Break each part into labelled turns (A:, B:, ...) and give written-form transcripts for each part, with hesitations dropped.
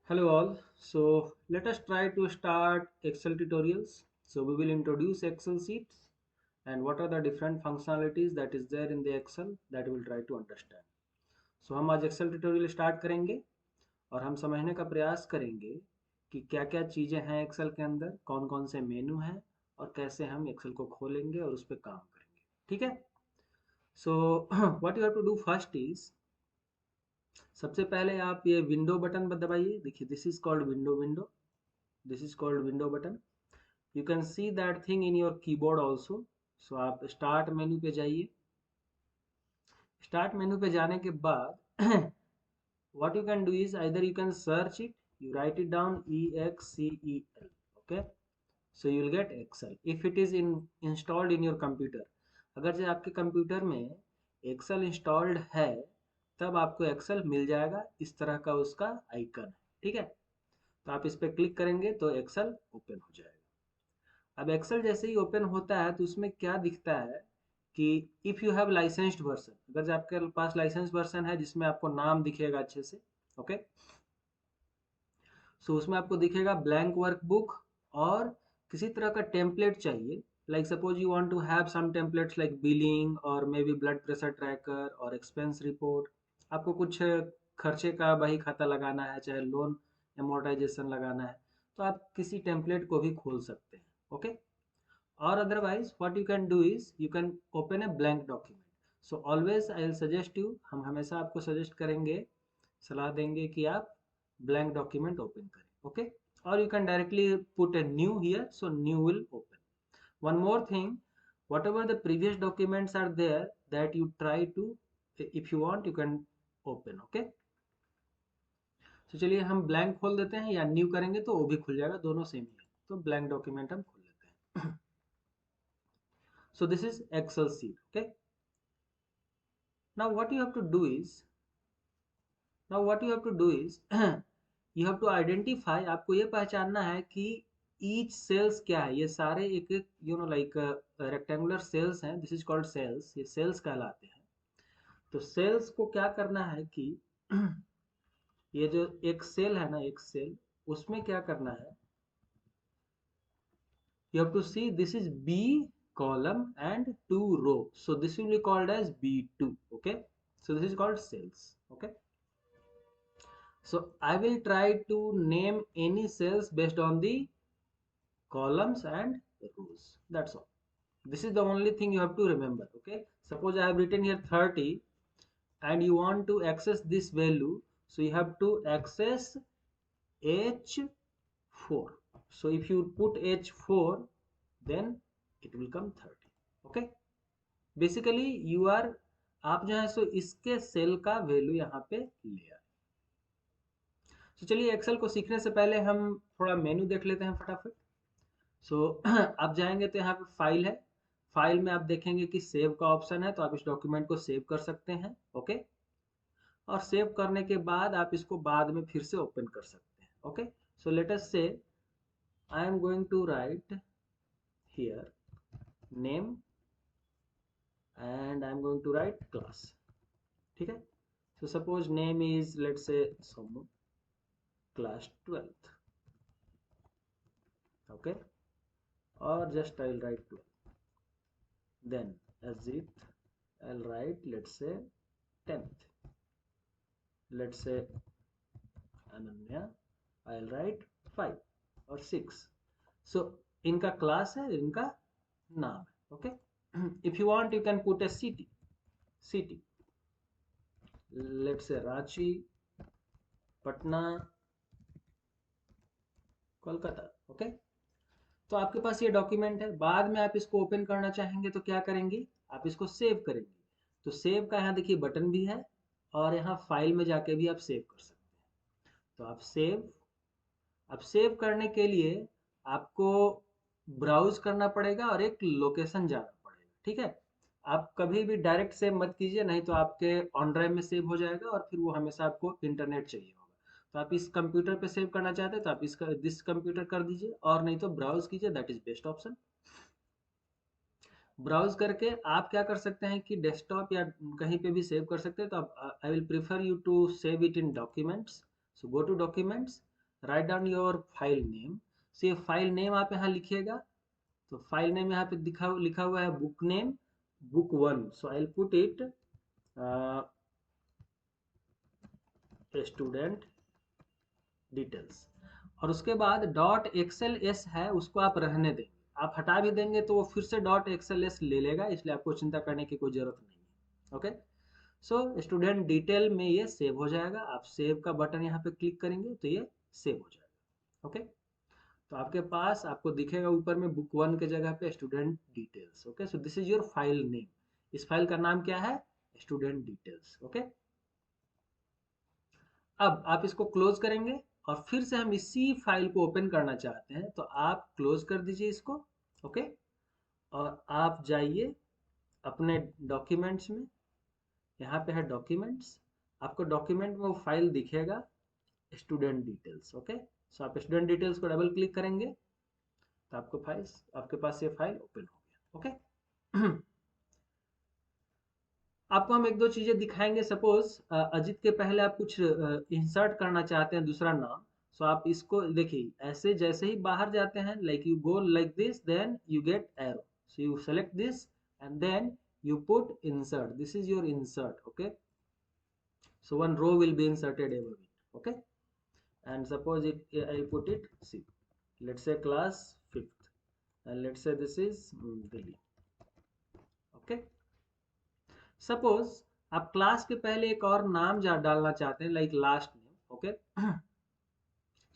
A: Hello all. So let us try to start Excel tutorials. So we will introduce Excel sheets and what are the different functionalities that is there in the Excel that we will try to understand. So हम आज Excel tutorial start करेंगे और हम समझने का प्रयास करेंगे कि क्या क्या चीज़ें हैं Excel के अंदर, कौन कौन से मेनू हैं और कैसे हम Excel को खोलेंगे और उस पर काम करेंगे. ठीक है. So what you have to do first is सबसे पहले आप ये विंडो बटन दबाइए. देखिए this is called window. This is called window button. You can see that thing in your keyboard also. So आप स्टार्ट मेन्यू पे जाइए. Start menu पे जाने के बाद what you can do is either you can search it, you write it down EXCEL. Okay, so you will get Excel if it is installed in your computer. अगर जो आपके computer में Excel installed है तब आपको Excel मिल जाएगा. इस तरह का उसका आइकन है. ठीक है, तो आप इस पर क्लिक करेंगे तो एक्सेल ओपन हो जाएगा. अब एक्सेल जैसे ही ओपन होता है तो उसमें क्या दिखता है कि if you have licensed version, अगर आपके पास लाइसेंस वर्सन है जिसमें आपको नाम दिखेगा अच्छे से. ओके, सो उसमें आपको दिखेगा ब्लैंक वर्कबुक और किसी तरह का टेम्पलेट चाहिए. Like suppose you want to have some templates like billing और maybe blood pressure tracker और एक्सपेंस रिपोर्ट. आपको कुछ खर्चे का बही खाता लगाना है, चाहे लोन एमोर्टाइजेशन लगाना है, तो आप किसी टेम्पलेट को भी खोल सकते हैं. Okay, or otherwise what you can do is you can open a blank document. So always I will suggest you, हम हमेशा आपको सजेस्ट करेंगे, सलाह देंगे कि आप blank document open करें. Okay, or you can directly put a new here, so new will open. One more thing, whatever the previous documents are there that you try to, if you want you can open. Okay, तो चलिए हम blank खोल देते हैं या new करेंगे तो वो भी खुल जाएगा, दोनों सेम ही है. तो ब्लैंक डॉक्यूमेंट हम खोल लेते हैं. So this is Excel sheet. Okay, now what you have to do is now what you have to do is you have to identify. आपको ये पहचानना है कि each cells क्या है. ये सारे एक एक like rectangular cells हैं. This is called cells. ये cells कहलाते हैं. तो cells को क्या करना है कि ये जो एक सेल है ना, एक सेल, उसमें क्या करना है, you have to see this is B column and 2 row, so this will be called as B2. Okay, so this is called cells. Okay, so I will try to name any cells based on the columns and rows. That's all. This is the only thing you have to remember. Okay, suppose I have written here 30 and you want to access this value, so you have to access H4. So if you put H4, then it will come 30. Okay, basically you are, आप जो है सो इसके cell का value यहाँ पे ले आए. तो चलिए एक्सेल को सीखने से पहले हम थोड़ा मेनू देख लेते हैं फटाफट. सो आप जाएंगे तो यहाँ पे फाइल है. फाइल में आप देखेंगे कि सेव का ऑप्शन है, तो आप इस डॉक्यूमेंट को सेव कर सकते हैं. ओके, और सेव करने के बाद आप इसको बाद में फिर से ओपन कर सकते हैं. Okay, so let us say I am going to write here name and I'm going to write class. ठीक है, so suppose name is let's say Somu, class 12th. Okay, or just I'll write 12. Then as it I'll write let's say 10th. Let's say Ananya, I'll write 5 or 6. So इनका class है, इनका नाम है. Okay, if you want you can put a city, let's say Ranchi, Patna, Kolkata. Okay, तो आपके पास ये document है. बाद में आप इसको ओपन करना चाहेंगे तो क्या करेंगे, आप इसको सेव करेंगे. तो सेव का यहाँ देखिए बटन भी है और यहाँ फाइल में जाके भी आप सेव कर सकते हैं. तो आप सेव, अब सेव करने के लिए आपको ब्राउज करना पड़ेगा और एक लोकेशन जाना पड़ेगा. ठीक है, आप कभी भी डायरेक्ट सेव मत कीजिए, नहीं तो आपके ऑन ड्राइव में सेव हो जाएगा और फिर वो हमेशा आपको इंटरनेट चाहिए होगा. तो आप इस कंप्यूटर पे सेव करना चाहते हैं तो आप इसका दिस कंप्यूटर कर दीजिए, और नहीं तो ब्राउज कीजिए, that is best option. Browse करके आप क्या कर सकते हैं कि डेस्कटॉप या कहीं पे भी सेव कर सकते हैं. तो आप I will prefer you to save it in documents. So go to documents write down your file name. So ये फाइल नेम आप यहाँ लिखिएगा। तो फाइल नेम यहाँ पे लिखा हुआ है book name book 1, so I will put it student details. और उसके बाद डॉट एक्सएल एस है उसको आप रहने देंगे, आप हटा भी देंगे तो वो फिर से डॉट एक्सएल एस ले लेगा, इसलिए आपको चिंता करने की कोई जरूरत नहीं है। ओके, सो स्टूडेंट डिटेल में ये सेव हो जाएगा। आप सेव का बटन यहाँ पे क्लिक करेंगे तो ये सेव हो जाएगा। ओके, तो आपके पास आपको दिखेगा ऊपर में बुक 1 के जगह पे student details. Okay, so this is your file name. इस फाइल का नाम क्या है? Student details. ओके, अब आप इसको क्लोज करेंगे और फिर से हम इसी फाइल को ओपन करना चाहते हैं तो आप क्लोज कर दीजिए इसको। ओके, और आप जाइए अपने डॉक्यूमेंट्स में, यहाँ पे है डॉक्यूमेंट्स, आपको डॉक्यूमेंट में वो फाइल दिखेगा स्टूडेंट डिटेल्स। ओके, सो आप स्टूडेंट डिटेल्स को डबल क्लिक करेंगे तो आपके पास ये फाइल ओपन हो गया। ओके, आपको हम एक दो चीजें दिखाएंगे। सपोज अजित के पहले आप कुछ इंसर्ट करना चाहते हैं दूसरा नाम, सो आप इसको देखिए, ऐसे जैसे ही बाहर जाते हैं like you go like this, then you get arrow, so you select this and then you put insert. This is your insert. Okay, so one row will be inserted above it. Okay, and suppose I put it C, let's say class 5th, and let's say this is Delhi. Okay, suppose आप class के पहले एक और नाम डालना चाहते हैं like last name. Okay,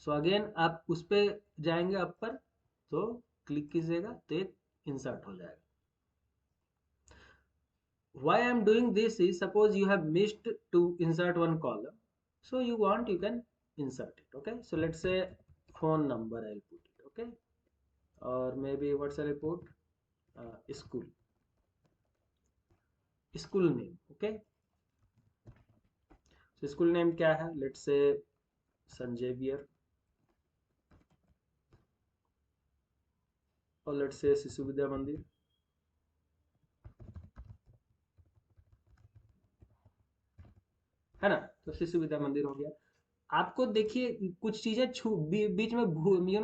A: so again आप उस पर जाएंगे अपर, तो क्लिक कीजिएगा तो एक इंसर्ट हो जाएगा। why I am doing this is, suppose you have missed to insert one column, so you can insert it. Okay, so let's say phone number I'll put it. Okay, or maybe what shall I put, school name. Okay, so school name क्या है? Let's say St. Xavier, or let's say Shishu Vidya मंदिर, है ना? तो शिशु विद्या मंदिर हो गया। आपको देखिए कुछ चीजें बीच में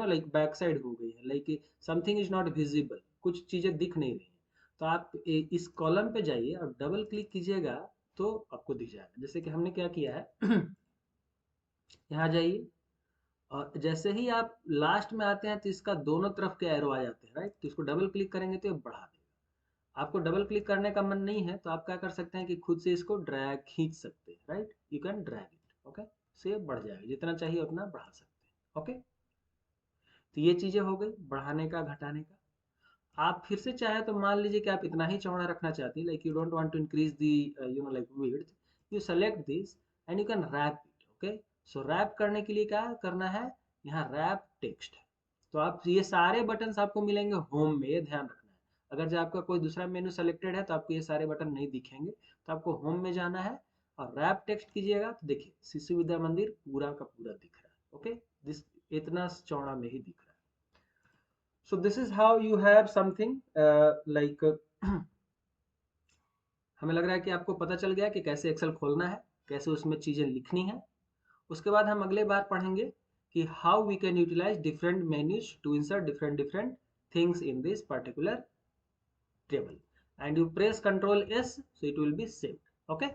A: लाइक बैक साइड हो गई है, like something is not visible, कुछ चीजें दिख नहीं रही हैं। तो आप इस कॉलम पे जाइए और डबल क्लिक कीजिएगा तो आपको दिख जाएगा। जैसे कि हमने क्या किया है यहाँ जाइए और जैसे ही आप लास्ट में आते हैं तो इसका दोनों तरफ के एरो आ जाते हैं, राइट? तो इसको डबल क्लिक करेंगे तो ये बढ़ा देगा। आपको डबल क्लिक करने का मन नहीं है तो आप क्या कर सकते हैं कि खुद से इसको ड्रैग खींच सकते हैं, right? You can drag it. Okay, से बढ़ जाएगा, जितना चाहिए उतना बढ़ा सकते हैं। ओके, तो ये चीजें हो गई बढ़ाने का घटाने का। आप फिर से चाहे तो मान लीजिए कि आप इतना ही चौड़ा रखना चाहती हैं, like you don't want to increase the like width, you select this and you can wrap it. Okay, so wrap करने के लिए क्या करना है, यहाँ रैप टेक्स्ट। तो आप ये सारे बटन आपको मिलेंगे होम में, ये ध्यान रखना है। अगर जो आपका कोई दूसरा मेनू सेलेक्टेड है तो आपको ये सारे बटन नहीं दिखेंगे, तो आपको होम में जाना है और रैप टेक्स्ट कीजिएगा तो देखिए शिशु विद्या मंदिर पूरा का पूरा दिख रहा है। ओके, दिस इतना चौड़ा में ही दिख रहा है। So this is how you have something like हमें लग रहा है कि आपको पता चल गया कि कैसे एक्सेल खोलना है, कैसे उसमें चीजें लिखनी है। उसके बाद हम अगले बार पढ़ेंगे कि how we can utilize different menus to insert different different things in this particular table, and you press control S so it will be saved. Okay,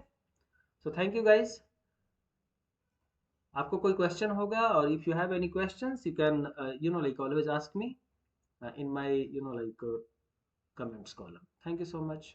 A: so thank you guys. आपको कोई क्वेश्चन होगा और if you have any questions you can like always ask me in my like comments column. Thank you so much.